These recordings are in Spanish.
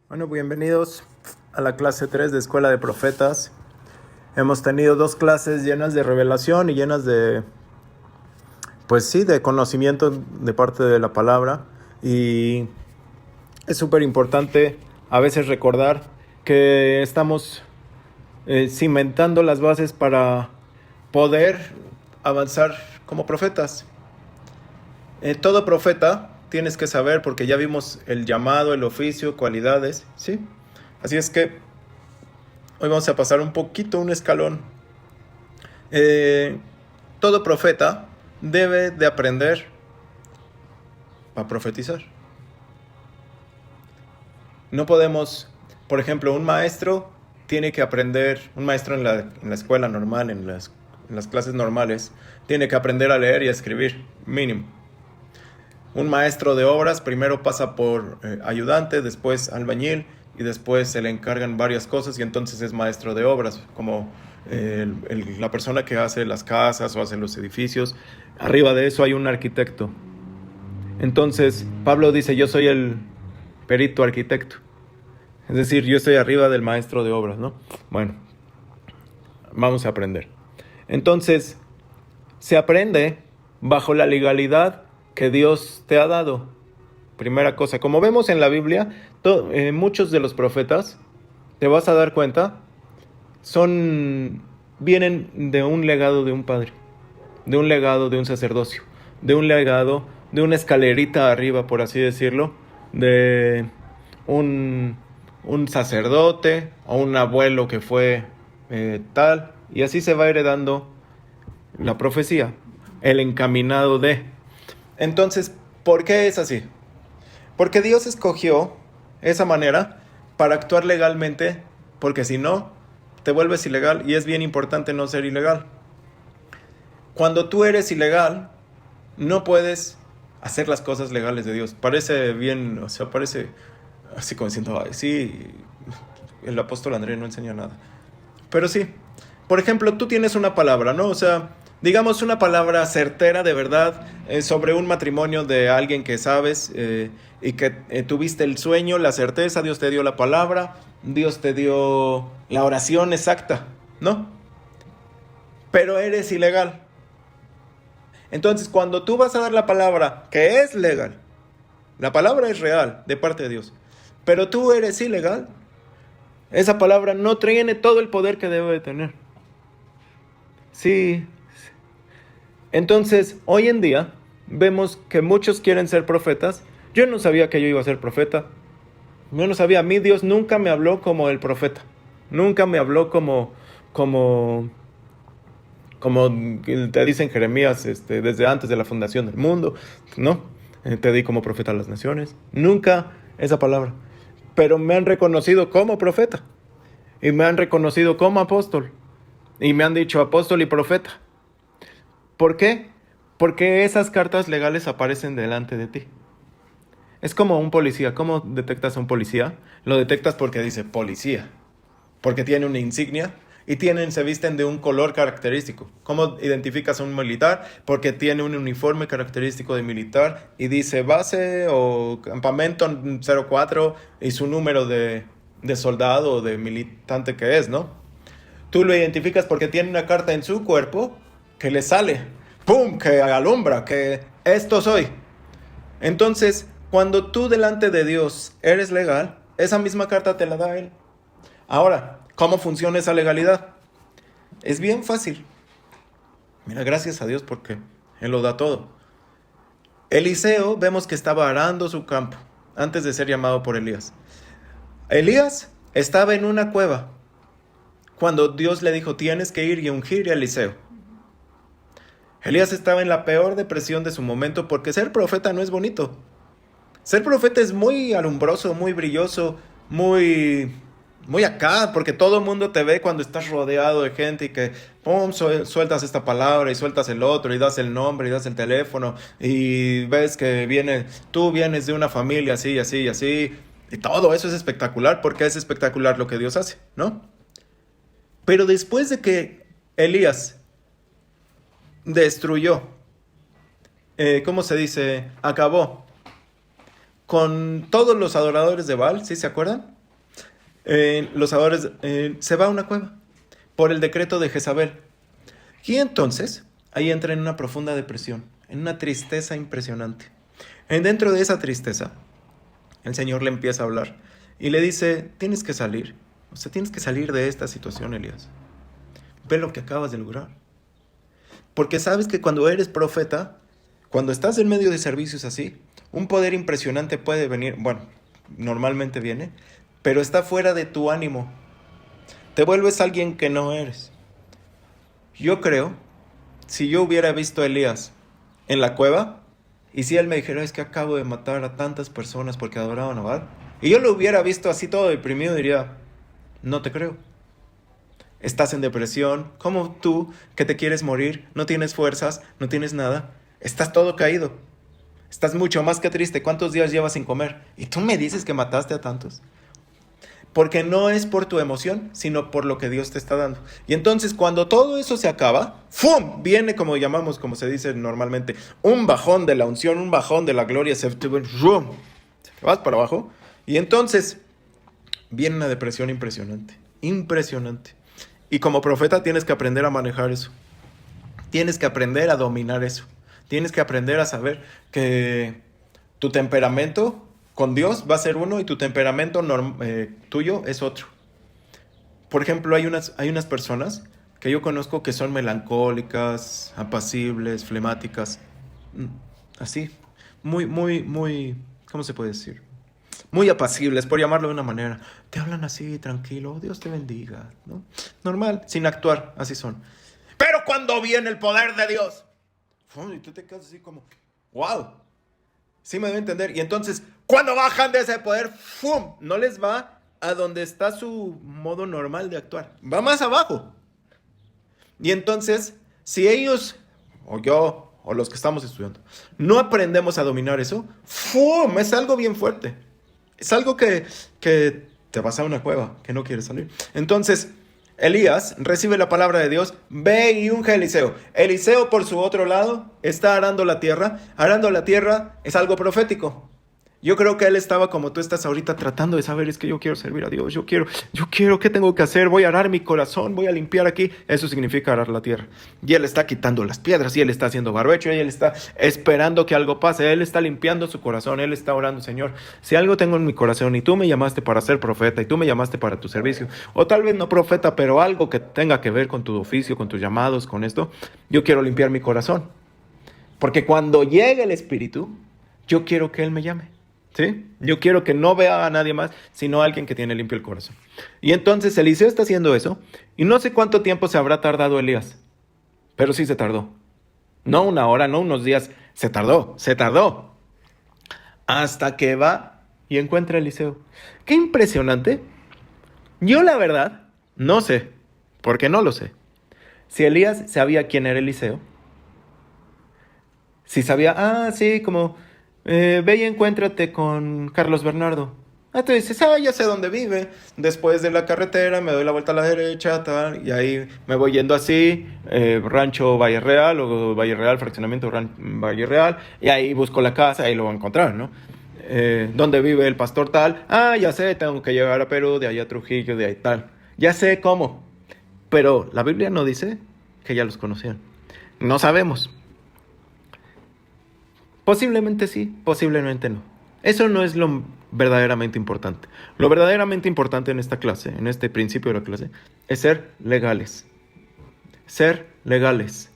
Bueno, bienvenidos a la clase 3 de Escuela de Profetas. Hemos tenido 2 clases llenas de revelación y llenas de, pues sí, de conocimiento de parte de la palabra. Y es súper importante a veces recordar que estamos cimentando las bases para poder avanzar como profetas. Todo profeta tienes que saber, porque ya vimos el llamado, el oficio, cualidades, ¿sí? Así es que hoy vamos a pasar un escalón. Todo profeta debe de aprender a profetizar. No podemos, por ejemplo, un maestro tiene que aprender, un maestro en la escuela normal, en las clases normales, tiene que aprender a leer y a escribir, mínimo. Un maestro de obras primero pasa por ayudante, después albañil y después se le encargan varias cosas y entonces es maestro de obras, como la persona que hace las casas o hace los edificios. Arriba de eso hay un arquitecto. Entonces Pablo dice: yo soy el perito arquitecto. Es decir, yo estoy arriba del maestro de obras, ¿no? Bueno, vamos a aprender. Entonces, se aprende bajo la legalidad que Dios te ha dado. Primera cosa, como vemos en la Biblia, muchos de los profetas, te vas a dar cuenta, vienen de un legado de un padre, de un legado de un sacerdocio, de un legado de una escalerita arriba, por así decirlo, de un sacerdote o un abuelo que fue tal, y así se va heredando la profecía, el encaminado de. Entonces, ¿por qué es así? Porque Dios escogió esa manera para actuar legalmente, porque si no, te vuelves ilegal, y es bien importante no ser ilegal. Cuando tú eres ilegal, no puedes hacer las cosas legales de Dios. Parece bien, o sea, parece así como diciendo: ay, sí, el apóstol Andrés no enseña nada. Pero sí, por ejemplo, tú tienes una palabra, ¿no? O sea, digamos una palabra certera de verdad sobre un matrimonio de alguien que sabes y que tuviste el sueño, la certeza, Dios te dio la palabra, Dios te dio la oración exacta, ¿no? Pero eres ilegal. Entonces, cuando tú vas a dar la palabra que es legal, la palabra es real de parte de Dios, pero tú eres ilegal, esa palabra no tiene todo el poder que debe de tener. Sí. Entonces, hoy en día, vemos que muchos quieren ser profetas. Yo no sabía que yo iba a ser profeta. Yo no sabía. A mí Dios nunca me habló como el profeta. Nunca me habló como te dicen Jeremías, desde antes de la fundación del mundo, ¿no? Te di como profeta a las naciones. Nunca esa palabra. Pero me han reconocido como profeta. Y me han reconocido como apóstol. Y me han dicho apóstol y profeta. ¿Por qué? Porque esas cartas legales aparecen delante de ti. Es como un policía. ¿Cómo detectas a un policía? Lo detectas porque dice policía. Porque tiene una insignia y se visten de un color característico. ¿Cómo identificas a un militar? Porque tiene un uniforme característico de militar y dice base o campamento 04 y su número de soldado o de militante que es, ¿no? Tú lo identificas porque tiene una carta en su cuerpo que le sale, ¡pum!, que alumbra, que esto soy. Entonces, cuando tú delante de Dios eres legal, esa misma carta te la da Él. Ahora, ¿cómo funciona esa legalidad? Es bien fácil. Mira, gracias a Dios porque Él lo da todo. Eliseo, vemos que estaba arando su campo antes de ser llamado por Elías. Elías estaba en una cueva cuando Dios le dijo: tienes que ir y ungir a Eliseo. Elías estaba en la peor depresión de su momento, porque ser profeta no es bonito. Ser profeta es muy alumbroso, muy brilloso, muy acá, porque todo el mundo te ve cuando estás rodeado de gente y que pum, sueltas esta palabra y sueltas el otro y das el nombre y das el teléfono y ves que tú vienes de una familia así, así, así, y todo eso es espectacular, porque es espectacular lo que Dios hace, ¿no? Pero después de que Elías destruyó, ¿cómo se dice? Acabó con todos los adoradores de Baal, ¿sí se acuerdan? los adoradores, se va a una cueva por el decreto de Jezabel. Y entonces, ahí entra en una profunda depresión, en una tristeza impresionante. Dentro de esa tristeza, el Señor le empieza a hablar y le dice, tienes que salir. O sea, tienes que salir de esta situación, Elías. Ve lo que acabas de lograr. Porque sabes que cuando eres profeta, cuando estás en medio de servicios así, un poder impresionante puede venir, bueno, normalmente viene, pero está fuera de tu ánimo. Te vuelves alguien que no eres. Yo creo, si yo hubiera visto a Elías en la cueva, y si él me dijera, es que acabo de matar a tantas personas porque adoraban a Baal, y yo lo hubiera visto así todo deprimido, diría, no te creo. Estás en depresión, como tú, que te quieres morir, no tienes fuerzas, no tienes nada, estás todo caído, estás mucho más que triste, ¿cuántos días llevas sin comer? Y tú me dices que mataste a tantos. Porque no es por tu emoción, sino por lo que Dios te está dando. Y entonces cuando todo eso se acaba, ¡fum! Viene, como llamamos, como se dice normalmente, un bajón de la unción, un bajón de la gloria, se vas para abajo. Y entonces viene una depresión impresionante, impresionante. Y como profeta tienes que aprender a manejar eso. Tienes que aprender a dominar eso. Tienes que aprender a saber que tu temperamento con Dios va a ser uno y tu temperamento tuyo es otro. Por ejemplo, hay unas personas que yo conozco que son melancólicas, apacibles, flemáticas, así, muy, ¿cómo se puede decir? Muy apacibles, por llamarlo de una manera. Te hablan así, tranquilo, Dios te bendiga, ¿no? Normal, sin actuar, así son. Pero cuando viene el poder de Dios, y tú te quedas así como, wow. Sí me debe entender. Y entonces, cuando bajan de ese poder, ¡fum! No les va a donde está su modo normal de actuar. Va más abajo. Y entonces, si ellos, o yo, o los que estamos estudiando, no aprendemos a dominar eso, ¡fum! Es algo bien fuerte. Es algo que te vas a una cueva, que no quieres salir. Entonces, Elías recibe la palabra de Dios, ve y unge a Eliseo. Eliseo, por su otro lado, está arando la tierra. Arando la tierra es algo profético. Yo creo que él estaba como tú estás ahorita tratando de saber, es que yo quiero servir a Dios, yo quiero, ¿qué tengo que hacer? Voy a arar mi corazón, voy a limpiar aquí. Eso significa arar la tierra. Y él está quitando las piedras, y él está haciendo barbecho, y él está esperando que algo pase. Él está limpiando su corazón, él está orando, Señor, si algo tengo en mi corazón y tú me llamaste para ser profeta, y tú me llamaste para tu servicio, o tal vez no profeta, pero algo que tenga que ver con tu oficio, con tus llamados, con esto, yo quiero limpiar mi corazón. Porque cuando llegue el Espíritu, yo quiero que Él me llame. ¿Sí? Yo quiero que no vea a nadie más, sino a alguien que tiene limpio el corazón. Y entonces Eliseo está haciendo eso, y no sé cuánto tiempo se habrá tardado Elías, pero sí se tardó. No una hora, no unos días, se tardó. Hasta que va y encuentra a Eliseo. ¡Qué impresionante! Yo la verdad, no sé, porque no lo sé, si Elías sabía quién era Eliseo, si sabía, sí, como... ve y encuéntrate con Carlos Bernardo. Tú dices, ya sé dónde vive. Después de la carretera me doy la vuelta a la derecha, tal, y ahí me voy yendo así, Rancho Valle Real, o Valle Real, fraccionamiento Valle Real, y ahí busco la casa, ahí lo voy a encontrar, ¿no? ¿Dónde vive el pastor tal? Ya sé, tengo que llegar a Perú, de ahí a Trujillo, de ahí tal. Ya sé cómo. Pero la Biblia no dice que ya los conocían. No sabemos. Posiblemente sí, posiblemente no. Eso no es lo verdaderamente importante. Lo verdaderamente importante en esta clase, en este principio de la clase, es ser legales. Ser legales.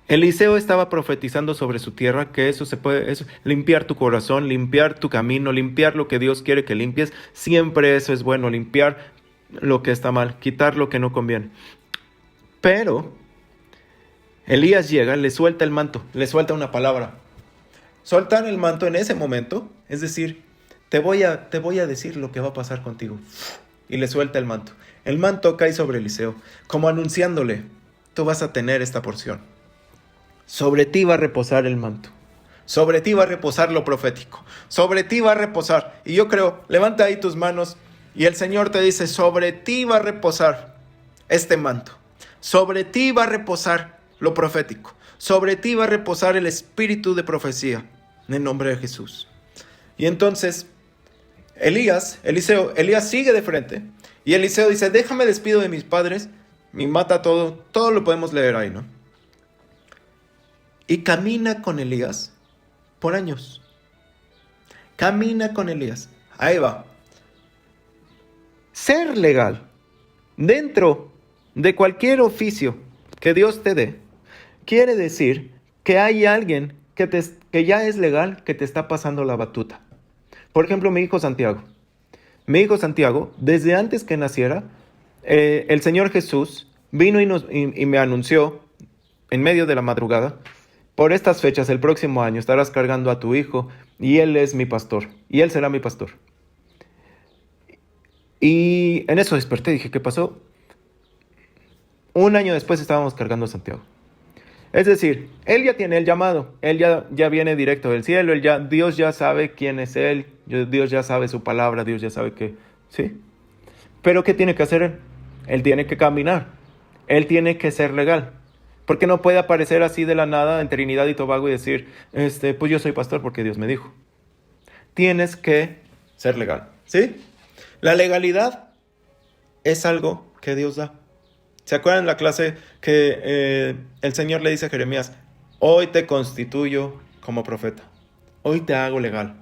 Eliseo estaba profetizando sobre su tierra que eso limpiar tu corazón, limpiar tu camino, limpiar lo que Dios quiere que limpies. Siempre eso es bueno, limpiar lo que está mal, quitar lo que no conviene. Pero Elías llega, le suelta el manto, le suelta una palabra. Soltar el manto en ese momento, es decir, te voy a decir lo que va a pasar contigo. Y le suelta el manto. El manto cae sobre Eliseo, como anunciándole, tú vas a tener esta porción. Sobre ti va a reposar el manto. Sobre ti va a reposar lo profético. Sobre ti va a reposar. Y yo creo, levanta ahí tus manos y el Señor te dice, sobre ti va a reposar este manto. Sobre ti va a reposar lo profético. Sobre ti va a reposar el espíritu de profecía, en el nombre de Jesús. Y entonces, Elías sigue de frente. Y Eliseo dice, déjame despido de mis padres. Y mata todo. Todo lo podemos leer ahí, ¿no? Y camina con Elías por años. Camina con Elías. Ahí va. Ser legal dentro de cualquier oficio que Dios te dé, quiere decir que hay alguien que ya es legal, que te está pasando la batuta. Por ejemplo, mi hijo Santiago. Mi hijo Santiago, desde antes que naciera, el Señor Jesús vino y me anunció en medio de la madrugada, por estas fechas, el próximo año, estarás cargando a tu hijo y él es mi pastor, y él será mi pastor. Y en eso desperté, dije, ¿qué pasó? Un año después estábamos cargando a Santiago. Es decir, él ya tiene el llamado, él ya viene directo del cielo, Dios ya sabe quién es él, Dios ya sabe su palabra, Dios ya sabe que, ¿sí? Pero ¿qué tiene que hacer él? Él tiene que caminar, él tiene que ser legal. Porque no puede aparecer así de la nada en Trinidad y Tobago y decir, pues yo soy pastor porque Dios me dijo. Tienes que ser legal, ¿sí? La legalidad es algo que Dios da. ¿Se acuerdan la clase que el Señor le dice a Jeremías, hoy te constituyo como profeta, hoy te hago legal?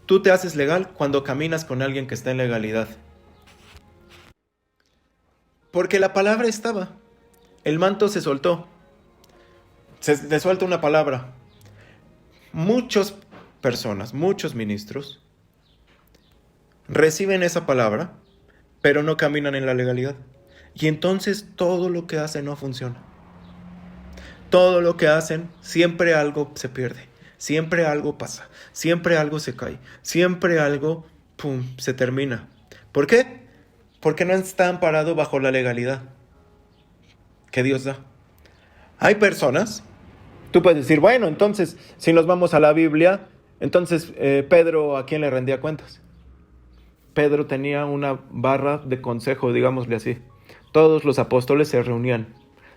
Tú te haces legal cuando caminas con alguien que está en legalidad. Porque la palabra estaba, el manto se soltó, se suelta una palabra. Muchas personas, muchos ministros, reciben esa palabra, pero no caminan en la legalidad. Y entonces todo lo que hacen no funciona. Todo lo que hacen, siempre algo se pierde. Siempre algo pasa. Siempre algo se cae. Siempre algo, se termina. ¿Por qué? Porque no están parados bajo la legalidad que Dios da. Hay personas, tú puedes decir, bueno, entonces, si nos vamos a la Biblia, entonces Pedro, ¿a quién le rendía cuentas? Pedro tenía una barra de consejo, digámosle así. Todos los apóstoles se reunían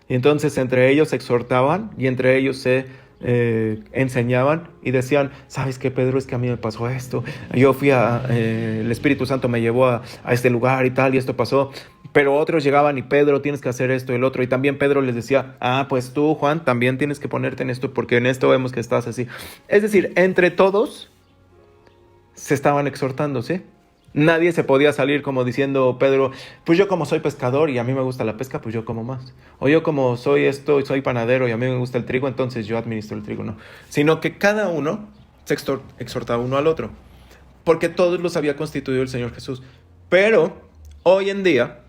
y entonces entre ellos se exhortaban y entre ellos se enseñaban y decían, ¿sabes qué, Pedro? Es que a mí me pasó esto, yo fui el Espíritu Santo me llevó a este lugar y tal y esto pasó, pero otros llegaban y Pedro, tienes que hacer esto y el otro, y también Pedro les decía, pues tú, Juan, también tienes que ponerte en esto porque en esto vemos que estás así. Es decir, entre todos se estaban exhortando, ¿sí? Nadie se podía salir como diciendo, Pedro, pues yo como soy pescador y a mí me gusta la pesca, pues yo como más. O yo como soy esto y soy panadero y a mí me gusta el trigo, entonces yo administro el trigo. No, sino que cada uno se exhortaba uno al otro, porque todos los había constituido el Señor Jesús. Pero hoy en día,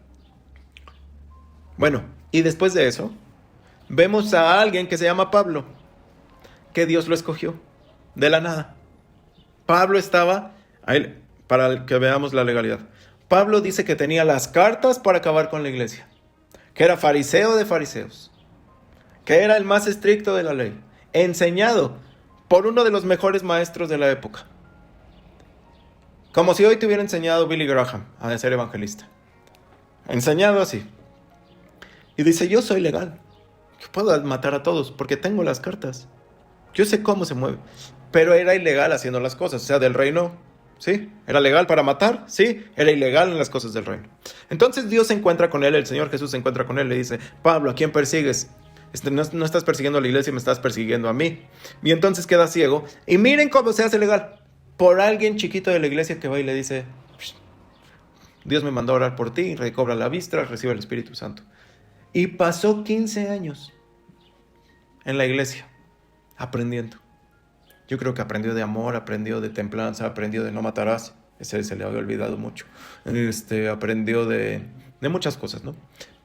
bueno, y después de eso, vemos a alguien que se llama Pablo, que Dios lo escogió de la nada. Pablo estaba ahí. Para que veamos la legalidad. Pablo dice que tenía las cartas para acabar con la iglesia, que era fariseo de fariseos, que era el más estricto de la ley, enseñado por uno de los mejores maestros de la época. Como si hoy te hubiera enseñado Billy Graham a ser evangelista. Enseñado así. Y dice, yo soy legal. Yo puedo matar a todos porque tengo las cartas. Yo sé cómo se mueve. Pero era ilegal haciendo las cosas. O sea, del reino... ¿Sí? ¿Era legal para matar? Sí, era ilegal en las cosas del reino. Entonces Dios se encuentra con él, el Señor Jesús se encuentra con él, le dice, Pablo, ¿a quién persigues? No estás persiguiendo a la iglesia, me estás persiguiendo a mí. Y entonces queda ciego. Y miren cómo se hace legal. Por alguien chiquito de la iglesia que va y le dice, Dios me mandó a orar por ti, recobra la vista, recibe el Espíritu Santo. Y pasó 15 años en la iglesia, aprendiendo. Yo creo que aprendió de amor, aprendió de templanza, aprendió de no matarás. Ese se le había olvidado mucho. Aprendió de muchas cosas, ¿no?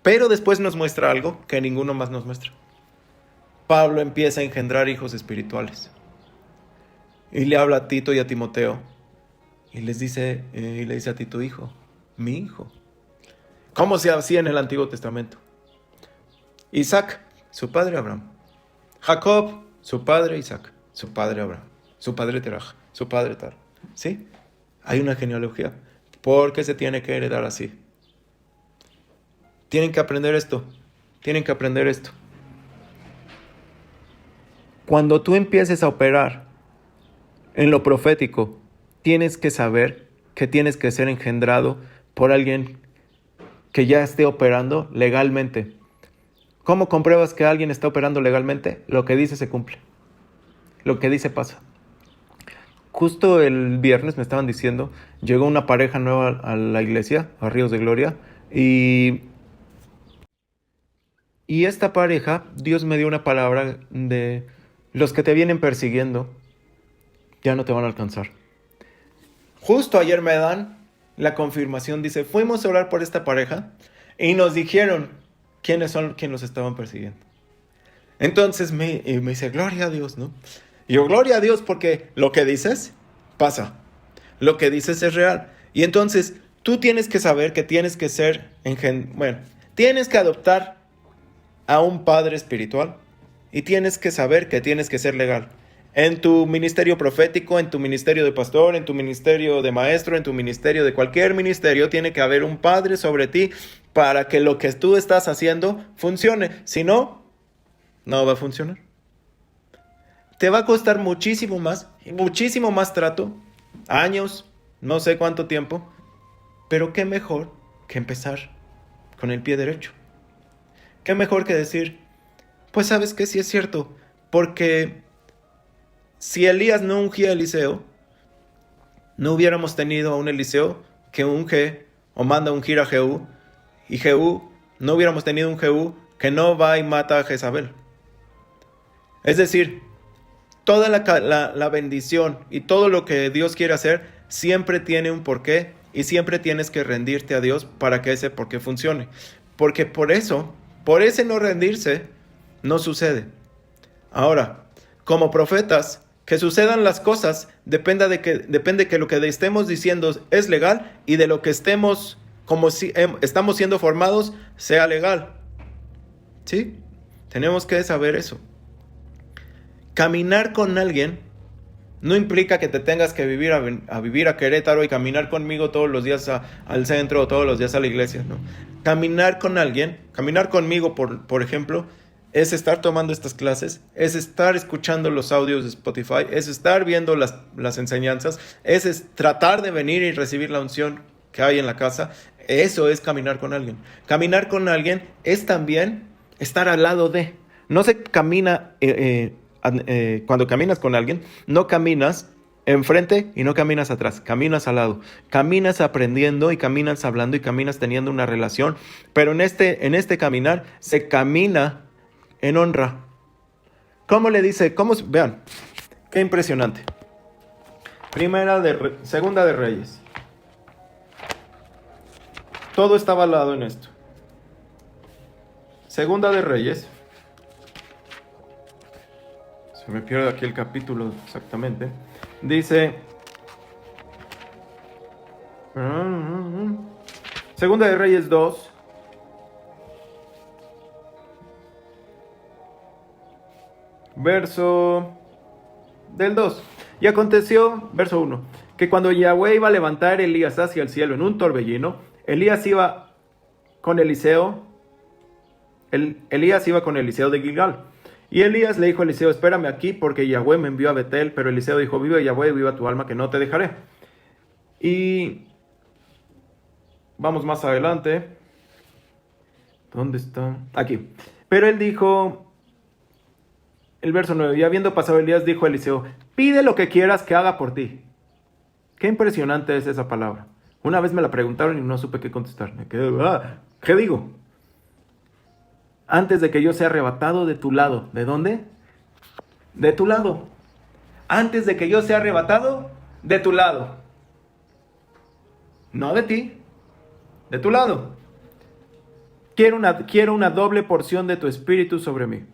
Pero después nos muestra algo que ninguno más nos muestra. Pablo empieza a engendrar hijos espirituales. Y le habla a Tito y a Timoteo. Y le dice a Tito, hijo, mi hijo. ¿Cómo se hacía en el Antiguo Testamento? Isaac, su padre Abraham. Jacob, su padre Isaac. Su padre Abraham, su padre Teraj, su padre Tar. ¿Sí? Hay una genealogía. ¿Por qué se tiene que heredar así? Tienen que aprender esto. Tienen que aprender esto. Cuando tú empieces a operar en lo profético, tienes que saber que tienes que ser engendrado por alguien que ya esté operando legalmente. ¿Cómo compruebas que alguien está operando legalmente? Lo que dice se cumple. Lo que dice pasa. Justo el viernes me estaban diciendo, llegó una pareja nueva a la iglesia, a Ríos de Gloria, y esta pareja, Dios me dio una palabra de los que te vienen persiguiendo, ya no te van a alcanzar. Justo ayer me dan la confirmación, dice, fuimos a orar por esta pareja y nos dijeron quiénes son quienes los estaban persiguiendo. Entonces me dice, gloria a Dios, ¿no? Y yo, gloria a Dios, porque lo que dices pasa. Lo que dices es real. Y entonces tú tienes que saber que tienes que ser, tienes que adoptar a un padre espiritual y tienes que saber que tienes que ser legal. En tu ministerio profético, en tu ministerio de pastor, en tu ministerio de maestro, en tu ministerio de cualquier ministerio, tiene que haber un padre sobre ti para que lo que tú estás haciendo funcione. Si no, no va a funcionar. Te va a costar muchísimo más trato, años, no sé cuánto tiempo, pero qué mejor que empezar con el pie derecho. Qué mejor que decir, pues sabes que sí es cierto, porque si Elías no ungía a Eliseo, no hubiéramos tenido a un Eliseo que unge o manda a ungir a Jehú, y Jehú, no hubiéramos tenido un Jehú que no va y mata a Jezabel. Es decir, toda la bendición y todo lo que Dios quiere hacer siempre tiene un porqué y siempre tienes que rendirte a Dios para que ese porqué funcione. Porque por ese no rendirse, no sucede. Ahora, como profetas, que sucedan las cosas depende que lo que estemos diciendo es legal y de lo que estemos, como si estamos siendo formados, sea legal. ¿Sí? Tenemos que saber eso. Caminar con alguien no implica que te tengas que vivir a Querétaro y caminar conmigo todos los días al centro o todos los días a la iglesia, ¿no? Caminar con alguien, caminar conmigo, por ejemplo, es estar tomando estas clases, es estar escuchando los audios de Spotify, es estar viendo las enseñanzas, es tratar de venir y recibir la unción que hay en la casa. Eso es caminar con alguien. Caminar con alguien es también estar al lado de. No se camina... cuando caminas con alguien, no caminas enfrente y no caminas atrás, caminas al lado, caminas aprendiendo y caminas hablando y caminas teniendo una relación, pero en este caminar se camina en honra. ¿Cómo le dice? Vean, qué impresionante. Segunda de Reyes. Todo está avalado en esto. Segunda de Reyes. Se me pierde aquí el capítulo exactamente. Dice... Segunda de Reyes 2. Verso del 2. Y aconteció, verso 1, que cuando Yahweh iba a levantar a Elías hacia el cielo en un torbellino, Elías iba con Eliseo de Gilgal. Y Elías le dijo a Eliseo, espérame aquí porque Yahweh me envió a Betel. Pero Eliseo dijo, vive Yahweh, viva tu alma, que no te dejaré. Y vamos más adelante. ¿Dónde está? Aquí. Pero él dijo, el verso 9, y habiendo pasado Elías, dijo a Eliseo, pide lo que quieras que haga por ti. Qué impresionante es esa palabra. Una vez me la preguntaron y no supe qué contestar. Me quedé, ¿qué digo? Antes de que yo sea arrebatado de tu lado. ¿De dónde? De tu lado. Antes de que yo sea arrebatado de tu lado. No de ti. De tu lado. Quiero una doble porción de tu espíritu sobre mí.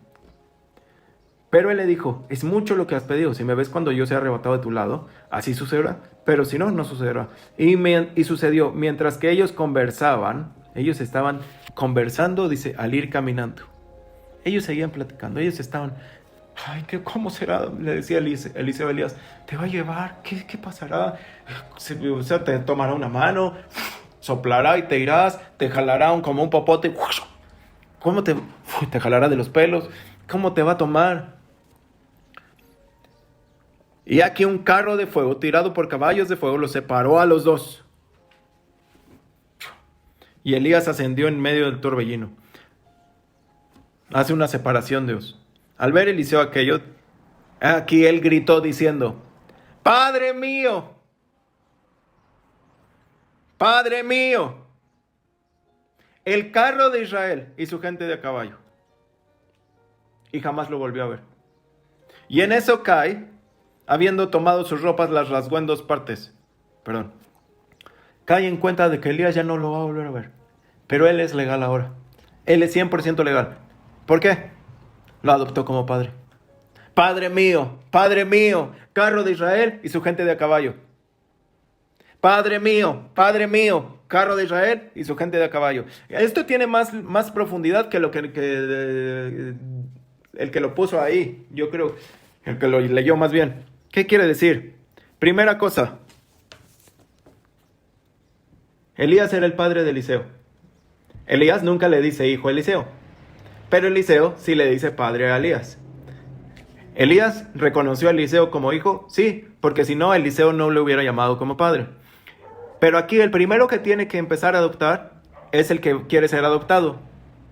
Pero él le dijo, es mucho lo que has pedido. Si me ves cuando yo sea arrebatado de tu lado, así sucederá. Pero si no, no sucederá. Y sucedió, mientras que ellos conversaban, ellos estaban conversando, dice, al ir caminando. Ellos seguían platicando, ellos estaban, ¿cómo será? Le decía Eliseo a Elías, te va a llevar, ¿qué pasará? O sea, te tomará una mano, soplará y te irás, te jalará como un popote, ¿cómo te jalará de los pelos? ¿Cómo te va a tomar? Y aquí un carro de fuego tirado por caballos de fuego los separó a los dos. Y Elías ascendió en medio del torbellino. Hace una separación de Dios. Al ver Eliseo aquello, aquí él gritó diciendo: Padre mío, Padre mío, el carro de Israel y su gente de a caballo. Y jamás lo volvió a ver. Y en eso cae, habiendo tomado sus ropas, las rasgó en dos partes. Cae en cuenta de que Elías ya no lo va a volver a ver. Pero él es legal ahora. Él es 100% legal. ¿Por qué? Lo adoptó como padre. Padre mío, carro de Israel y su gente de a caballo. Padre mío, carro de Israel y su gente de a caballo. Esto tiene más profundidad que el que lo puso ahí. Yo creo, el que lo leyó más bien. ¿Qué quiere decir? Primera cosa. Elías era el padre de Eliseo. Elías nunca le dice hijo a Eliseo. Pero Eliseo sí le dice padre a Elías. ¿Elías reconoció a Eliseo como hijo? Sí, porque si no, Eliseo no le hubiera llamado como padre. Pero aquí el primero que tiene que empezar a adoptar es el que quiere ser adoptado,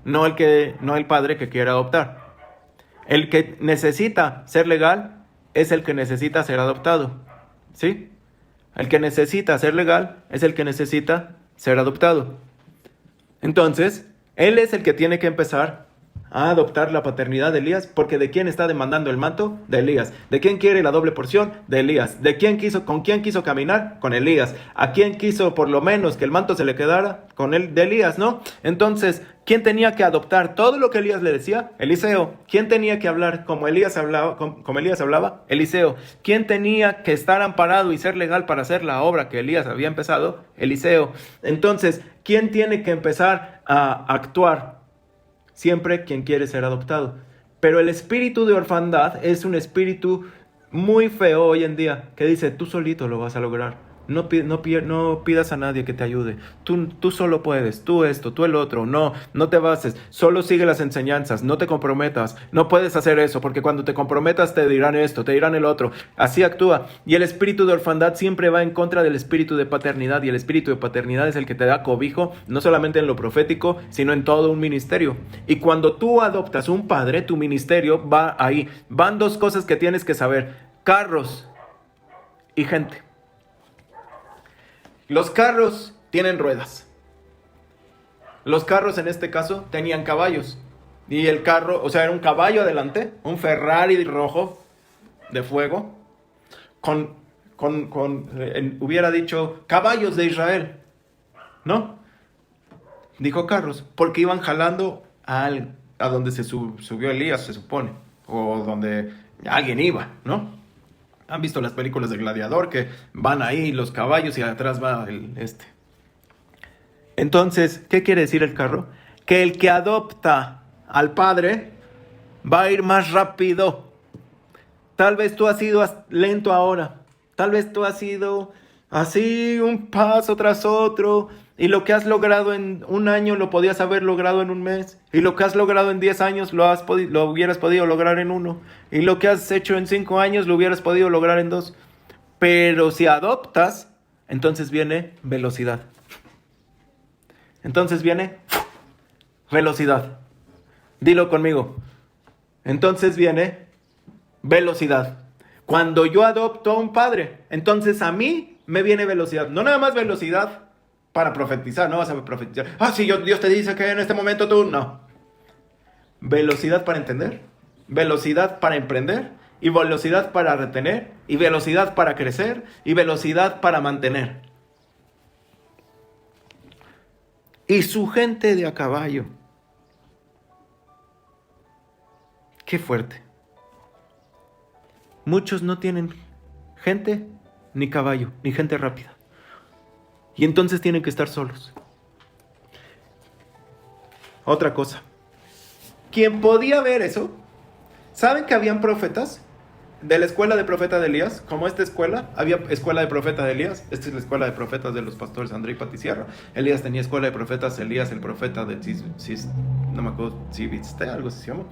no el padre que quiere adoptar. El que necesita ser legal es el que necesita ser adoptado, ¿sí? El que necesita ser legal es el que necesita ser adoptado. Entonces, él es el que tiene que empezar a adoptar la paternidad de Elías, porque ¿de quién está demandando el manto? De Elías. ¿De quién quiere la doble porción? De Elías. ¿Con quién quiso caminar? Con Elías. ¿A quién quiso por lo menos que el manto se le quedara? Con él, de Elías, ¿no? Entonces, ¿quién tenía que adoptar todo lo que Elías le decía? Eliseo. ¿Quién tenía que hablar como Elías hablaba? Eliseo. ¿Quién tenía que estar amparado y ser legal para hacer la obra que Elías había empezado? Eliseo. Entonces, ¿quién tiene que empezar a actuar? Siempre quien quiere ser adoptado. Pero el espíritu de orfandad es un espíritu muy feo hoy en día, que dice, tú solito lo vas a lograr. No pidas a nadie que te ayude. Tú solo puedes. Tú esto, tú el otro. No te bases. Solo sigue las enseñanzas. No te comprometas. No puedes hacer eso, porque cuando te comprometas te dirán esto, te dirán el otro. Así actúa. Y el espíritu de orfandad siempre va en contra del espíritu de paternidad. Y el espíritu de paternidad es el que te da cobijo, no solamente en lo profético, sino en todo un ministerio. Y cuando tú adoptas un padre, tu ministerio va ahí. Van dos cosas que tienes que saber: carros y gente. Los carros tienen ruedas. Los carros en este caso tenían caballos. Y el carro, era un caballo adelante, un Ferrari rojo de fuego, hubiera dicho caballos de Israel, ¿no? Dijo carros, porque iban jalando a donde se subió Elías, se supone, o donde alguien iba, ¿no? ¿Han visto las películas de Gladiador que van ahí los caballos y atrás va Entonces, ¿qué quiere decir el carro? Que el que adopta al padre va a ir más rápido. Tal vez tú has ido lento ahora. Tal vez tú has ido así un paso tras otro. Y lo que has logrado en un año lo podías haber logrado en un mes. Y lo que has logrado en 10 años lo hubieras podido lograr en 1. Y lo que has hecho en 5 años lo hubieras podido lograr en 2. Pero si adoptas, entonces viene velocidad. Entonces viene velocidad. Dilo conmigo. Entonces viene velocidad. Cuando yo adopto a un padre, entonces a mí me viene velocidad. No nada más velocidad para profetizar, no vas a profetizar. Sí, Dios te dice que en este momento tú... No. Velocidad para entender, velocidad para emprender, y velocidad para retener, y velocidad para crecer, y velocidad para mantener. Y su gente de a caballo. Qué fuerte. Muchos no tienen gente, ni caballo, ni gente rápida. Y entonces tienen que estar solos. Otra cosa. Quien podía ver eso, ¿saben que habían profetas de la escuela de profeta de Elías? Como esta escuela, había escuela de profeta de Elías. Esta es la escuela de profetas de los pastores André y Pati Sierra. Elías tenía escuela de profetas, Elías el profeta de no me acuerdo, algo así se llama.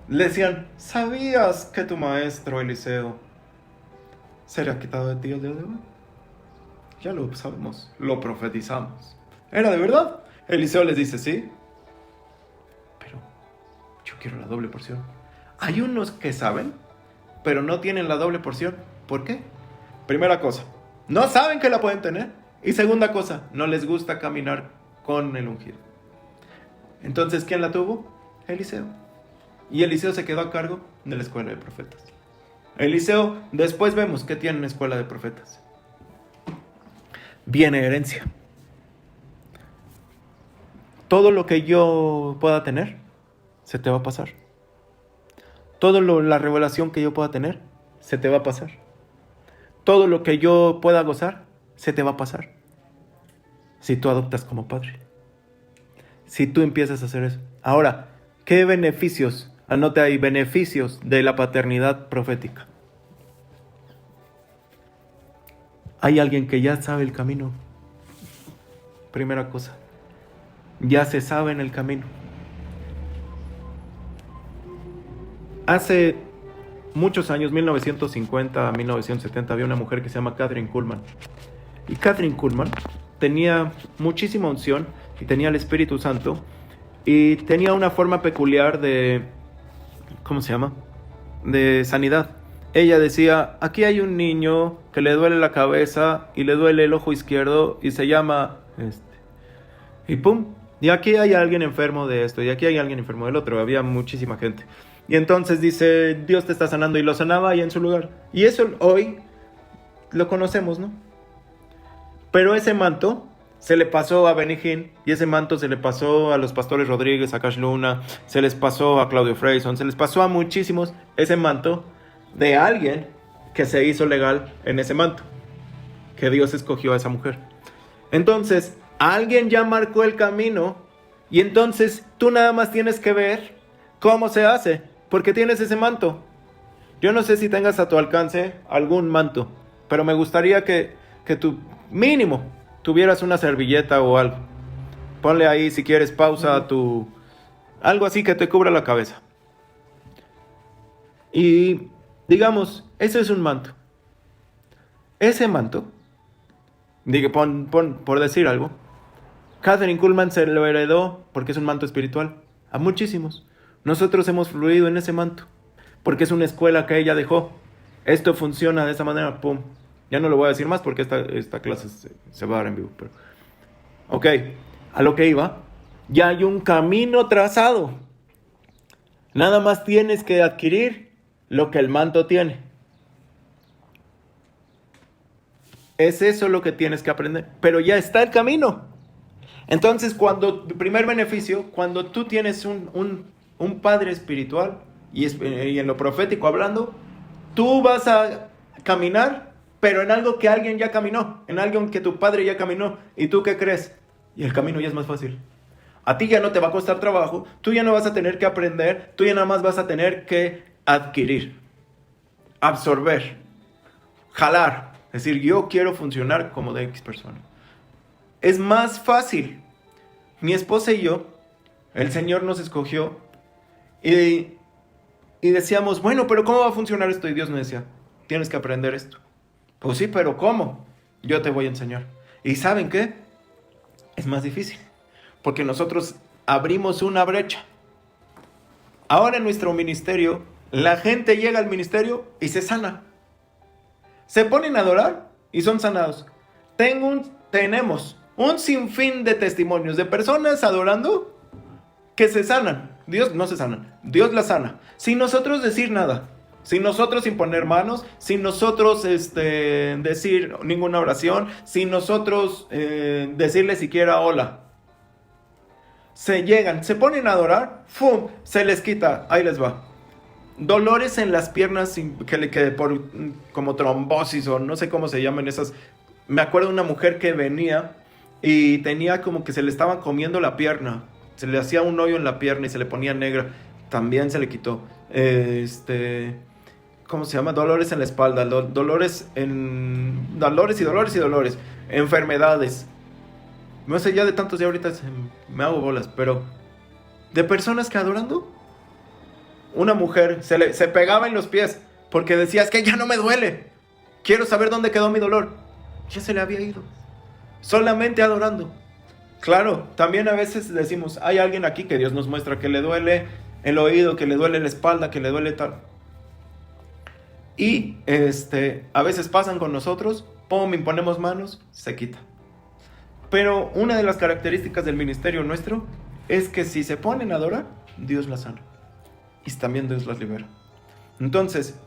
Le decían, ¿sabías que tu maestro Eliseo será quitado de ti el día de hoy. Ya lo sabemos, lo profetizamos. ¿Era de verdad? Eliseo les dice, sí, pero yo quiero la doble porción. Hay unos que saben, pero no tienen la doble porción. ¿Por qué? Primera cosa, no saben que la pueden tener. Y segunda cosa, no les gusta caminar con el ungido. Entonces, ¿quién la tuvo? Eliseo. Y Eliseo se quedó a cargo de la escuela de profetas. Eliseo, después vemos que tiene una escuela de profetas. Viene herencia. Todo lo que yo pueda tener, se te va a pasar. La revelación que yo pueda tener, se te va a pasar. Todo lo que yo pueda gozar, se te va a pasar. Si tú adoptas como padre. Si tú empiezas a hacer eso. Ahora, ¿qué beneficios? Anote ahí, beneficios de la paternidad profética. Hay alguien que ya sabe el camino. Primera cosa. Ya se sabe en el camino. Hace muchos años, 1950 a 1970, había una mujer que se llama Kathryn Kuhlman. Y Kathryn Kuhlman tenía muchísima unción y tenía el Espíritu Santo y tenía una forma peculiar de, ¿cómo se llama? De sanidad. Ella decía, aquí hay un niño que le duele la cabeza y le duele el ojo izquierdo y se llama y pum, y aquí hay alguien enfermo de esto y aquí hay alguien enfermo del otro. Había muchísima gente. Y entonces dice, Dios te está sanando, y lo sanaba ahí en su lugar. Y eso hoy lo conocemos, ¿no? Pero ese manto se le pasó a Benny Hinn, y ese manto se le pasó a los pastores Rodríguez, a Cash Luna, se les pasó a Claudio Freyson, se les pasó a muchísimos ese manto de alguien que se hizo legal en ese manto, que Dios escogió a esa mujer. Entonces, alguien ya marcó el camino, y entonces tú nada más tienes que ver cómo se hace, porque tienes ese manto. Yo no sé si tengas a tu alcance algún manto, pero me gustaría que tu mínimo tuvieras una servilleta o algo. Ponle ahí, si quieres, pausa a algo así que te cubra la cabeza. Y digamos, ese es un manto. Ese manto, por decir algo, Kathryn Kuhlman se lo heredó porque es un manto espiritual a muchísimos. Nosotros hemos fluido en ese manto porque es una escuela que ella dejó. Esto funciona de esa manera, pum. Ya no lo voy a decir más porque esta clase se va a dar en vivo. Pero... ok, a lo que iba, ya hay un camino trazado. Nada más tienes que adquirir lo que el manto tiene. Es eso lo que tienes que aprender. Pero ya está el camino. Entonces, primer beneficio, cuando tú tienes un padre espiritual, y en lo profético hablando, tú vas a caminar, pero en algo que alguien ya caminó, en algo que tu padre ya caminó. ¿Y tú qué crees? Y el camino ya es más fácil. A ti ya no te va a costar trabajo, tú ya no vas a tener que aprender, tú ya nada más vas a tener que adquirir, absorber, jalar. Es decir, yo quiero funcionar como de X persona. Es más fácil. Mi esposa y yo, el Señor nos escogió y decíamos, bueno, pero ¿cómo va a funcionar esto? Y Dios nos decía, tienes que aprender esto. Pues sí, pero ¿cómo? Yo te voy a enseñar. ¿Y saben qué? Es más difícil, porque nosotros abrimos una brecha. Ahora en nuestro ministerio, la gente llega al ministerio y se sana. Se ponen a adorar y son sanados. Tenemos un sinfín de testimonios de personas adorando que se sanan. Dios no se sanan, Dios las sana. Sin nosotros decir nada, sin nosotros imponer manos, sin nosotros decir ninguna oración, sin nosotros decirle siquiera hola. Se ponen a adorar, ¡fum! Se les quita, ahí les va. Dolores en las piernas como trombosis o no sé cómo se llaman esas. Me acuerdo de una mujer que venía y tenía como que se le estaban comiendo la pierna. Se le hacía un hoyo en la pierna y se le ponía negra. También se le quitó. ¿Cómo se llama? Dolores en la espalda. Dolores y dolores. Enfermedades. No sé, ya de tantos ya ahorita me hago bolas. Pero de personas que adorando, una mujer se pegaba en los pies porque decía, es que ya no me duele. Quiero saber dónde quedó mi dolor. Ya se le había ido. Solamente adorando. Claro, también a veces decimos, hay alguien aquí que Dios nos muestra que le duele el oído, que le duele la espalda, que le duele tal. Y a veces pasan con nosotros, pum, imponemos manos, se quita. Pero una de las características del ministerio nuestro es que si se ponen a adorar, Dios las sana. Y también Dios las libera. Entonces,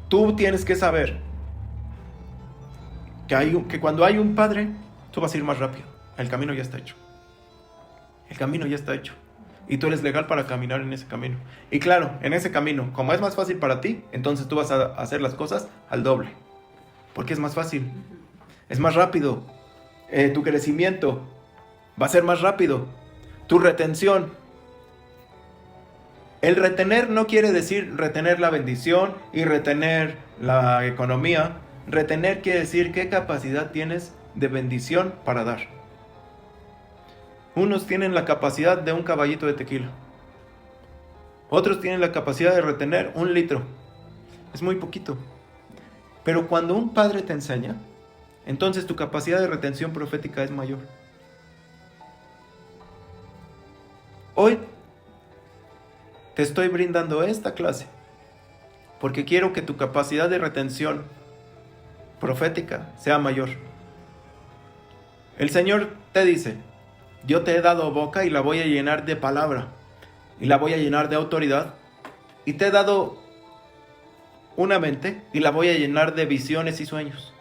tú tienes que saber que cuando hay un padre, tú vas a ir más rápido. El camino ya está hecho. El camino ya está hecho. Y tú eres legal para caminar en ese camino. Y claro, en ese camino, como es más fácil para ti, entonces tú vas a hacer las cosas al doble. Porque es más fácil. Es más rápido. Tu crecimiento va a ser más rápido. Tu retención. El retener no quiere decir retener la bendición y retener la economía. Retener quiere decir qué capacidad tienes de bendición para dar. Unos tienen la capacidad de un caballito de tequila. Otros tienen la capacidad de retener 1 litro. Es muy poquito. Pero cuando un padre te enseña, entonces tu capacidad de retención profética es mayor. Hoy te estoy brindando esta clase porque quiero que tu capacidad de retención profética sea mayor. El Señor te dice, yo te he dado boca y la voy a llenar de palabra y la voy a llenar de autoridad, y te he dado una mente y la voy a llenar de visiones y sueños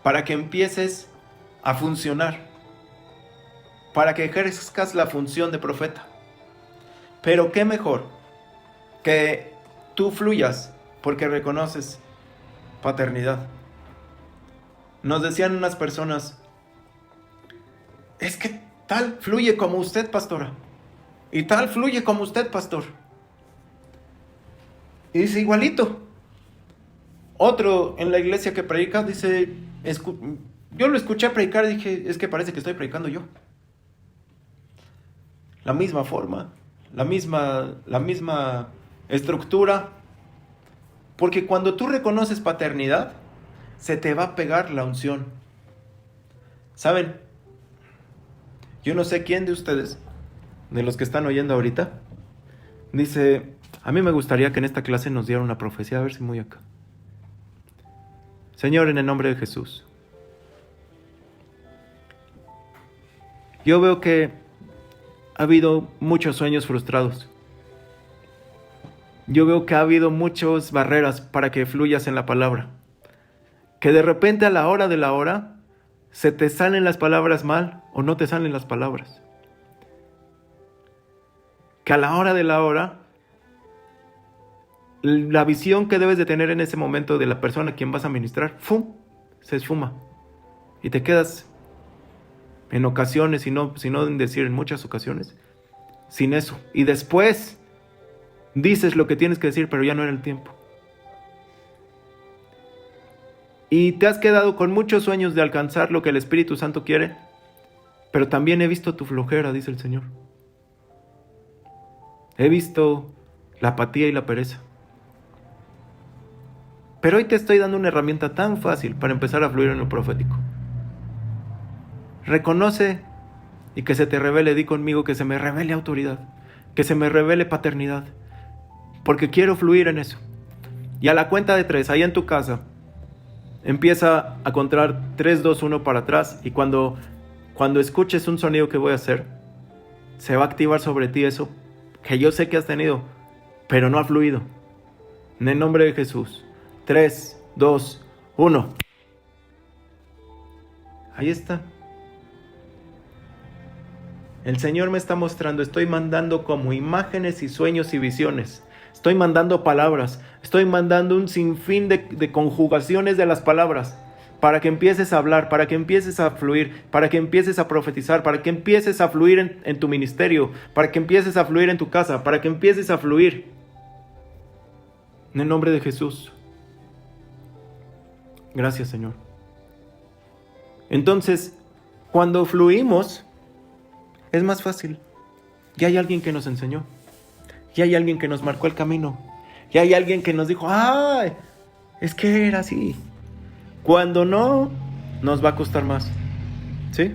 para que empieces a funcionar, para que ejerzcas la función de profeta. Pero qué mejor que tú fluyas porque reconoces paternidad. Nos decían unas personas, es que tal fluye como usted, pastora, y tal fluye como usted, pastor. Y dice, igualito. Otro en la iglesia que predica dice, yo lo escuché predicar y dije, es que parece que estoy predicando yo. La misma forma, la misma estructura. Porque cuando tú reconoces paternidad, se te va a pegar la unción. ¿Saben? Yo no sé quién de ustedes, de los que están oyendo ahorita, dice, a mí me gustaría que en esta clase nos diera una profecía, a ver si muy acá. Señor, en el nombre de Jesús, yo veo que ha habido muchos sueños frustrados. Yo veo que ha habido muchas barreras para que fluyas en la palabra. Que de repente a la hora de la hora se te salen las palabras mal o no te salen las palabras. Que a la hora de la hora, la visión que debes de tener en ese momento de la persona a quien vas a ministrar, ¡fum!, se esfuma. Y te quedas en ocasiones, si no en decir en muchas ocasiones, sin eso. Y después dices lo que tienes que decir, pero ya no era el tiempo. Y te has quedado con muchos sueños de alcanzar lo que el Espíritu Santo quiere, pero también he visto tu flojera, dice el Señor. He visto la apatía y la pereza. Pero hoy te estoy dando una herramienta tan fácil para empezar a fluir en lo profético. Reconoce y que se te revele, di conmigo, que se me revele autoridad, que se me revele paternidad, porque quiero fluir en eso. Y a la cuenta de 3, ahí en tu casa, empieza a contar 3, 2, 1 para atrás, y cuando escuches un sonido que voy a hacer, se va a activar sobre ti eso que yo sé que has tenido, pero no ha fluido. En el nombre de Jesús. 3, 2, 1. Ahí está. El Señor me está mostrando, estoy mandando como imágenes y sueños y visiones. Estoy mandando palabras, estoy mandando un sinfín de conjugaciones de las palabras para que empieces a hablar, para que empieces a fluir, para que empieces a profetizar, para que empieces a fluir en tu ministerio, para que empieces a fluir en tu casa, para que empieces a fluir. En el nombre de Jesús. Gracias, Señor. Entonces, cuando fluimos, es más fácil. Ya hay alguien que nos enseñó. Ya hay alguien que nos marcó el camino. Ya hay alguien que nos dijo, ¡ay! Es que era así. Cuando no, nos va a costar más. ¿Sí?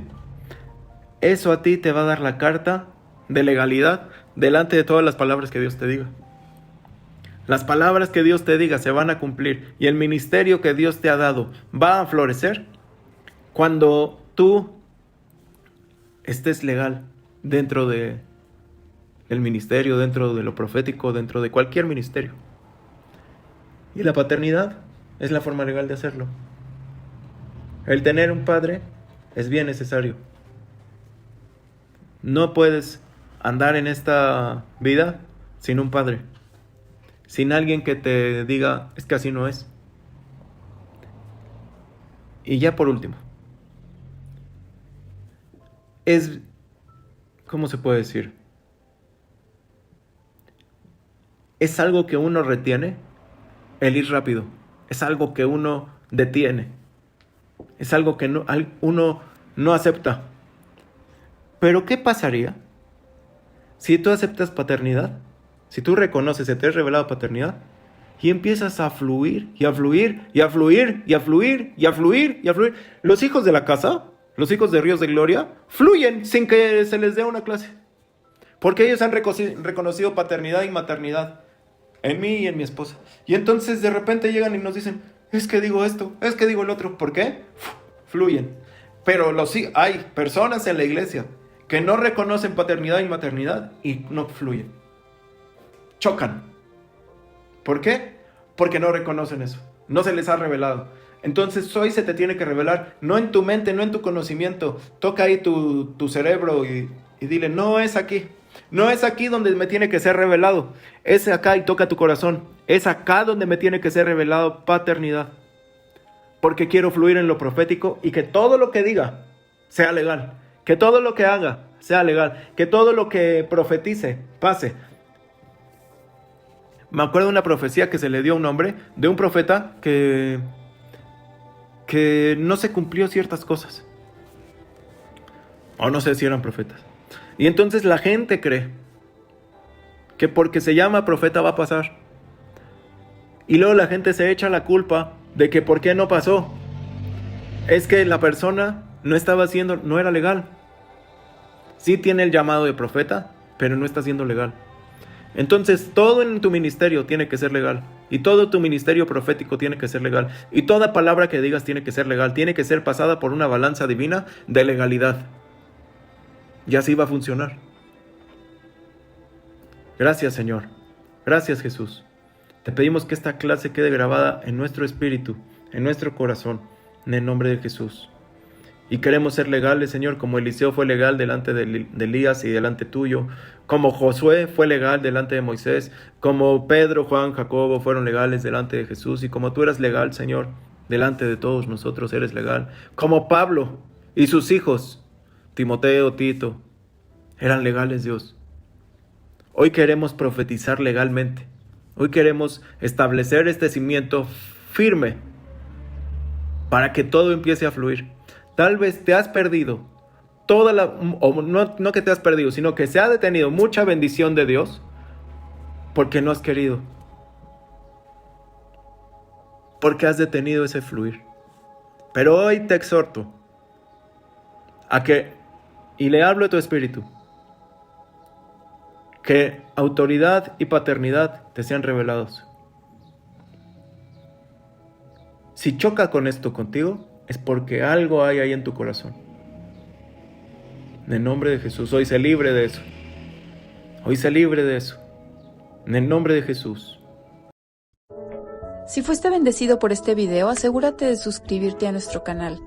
Eso a ti te va a dar la carta de legalidad delante de todas las palabras que Dios te diga. Las palabras que Dios te diga se van a cumplir y el ministerio que Dios te ha dado va a florecer cuando tú estés legal dentro del ministerio, dentro de lo profético, dentro de cualquier ministerio. Y la paternidad es la forma legal de hacerlo. El tener un padre es bien necesario. No puedes andar en esta vida sin un padre, sin alguien que te diga, es que así no es. Y ya por último, ¿cómo se puede decir? Es algo que uno retiene, el ir rápido. Es algo que uno detiene. Es algo que uno no acepta. Pero ¿qué pasaría si tú aceptas paternidad? Si tú reconoces, se te ha revelado paternidad y empiezas a fluir y a fluir y a fluir y a fluir y a fluir y a fluir. Los hijos de la casa, los hijos de Ríos de Gloria, fluyen sin que se les dé una clase. Porque ellos han reconocido paternidad y maternidad en mí y en mi esposa. Y entonces de repente llegan y nos dicen, es que digo esto, es que digo el otro. ¿Por qué? Fluyen. Pero hay personas en la iglesia que no reconocen paternidad y maternidad y no fluyen. Chocan. ¿Por qué? Porque no reconocen eso. No se les ha revelado. Entonces hoy se te tiene que revelar, no en tu mente, no en tu conocimiento. Toca ahí tu cerebro y dile, no es aquí. No es aquí donde me tiene que ser revelado. Es acá y toca tu corazón. Es acá donde me tiene que ser revelado paternidad. Porque quiero fluir en lo profético y que todo lo que diga sea legal. Que todo lo que haga sea legal. Que todo lo que profetice pase. Me acuerdo de una profecía que se le dio a un hombre, de un profeta que no se cumplió ciertas cosas. O no sé si eran profetas. Y entonces la gente cree que porque se llama profeta va a pasar. Y luego la gente se echa la culpa de que por qué no pasó. Es que la persona no era legal. Sí tiene el llamado de profeta, pero no está siendo legal. Entonces todo en tu ministerio tiene que ser legal. Y todo tu ministerio profético tiene que ser legal. Y toda palabra que digas tiene que ser legal. Tiene que ser pasada por una balanza divina de legalidad. Y así va a funcionar. Gracias, Señor. Gracias, Jesús. Te pedimos que esta clase quede grabada en nuestro espíritu, en nuestro corazón, en el nombre de Jesús. Y queremos ser legales, Señor, como Eliseo fue legal delante de Elías y delante tuyo, como Josué fue legal delante de Moisés, como Pedro, Juan, Jacobo fueron legales delante de Jesús, y como tú eras legal, Señor, delante de todos nosotros eres legal, como Pablo y sus hijos, Timoteo, Tito, eran legales, Dios. Hoy queremos profetizar legalmente. Hoy queremos establecer este cimiento firme para que todo empiece a fluir. Tal vez te has perdido no que te has perdido, sino que se ha detenido mucha bendición de Dios porque no has querido. Porque has detenido ese fluir. Pero hoy te exhorto y le hablo a tu espíritu, que autoridad y paternidad te sean revelados. Si choca con esto contigo, es porque algo hay ahí en tu corazón. En el nombre de Jesús, hoy sé libre de eso. Hoy sé libre de eso. En el nombre de Jesús. Si fuiste bendecido por este video, asegúrate de suscribirte a nuestro canal.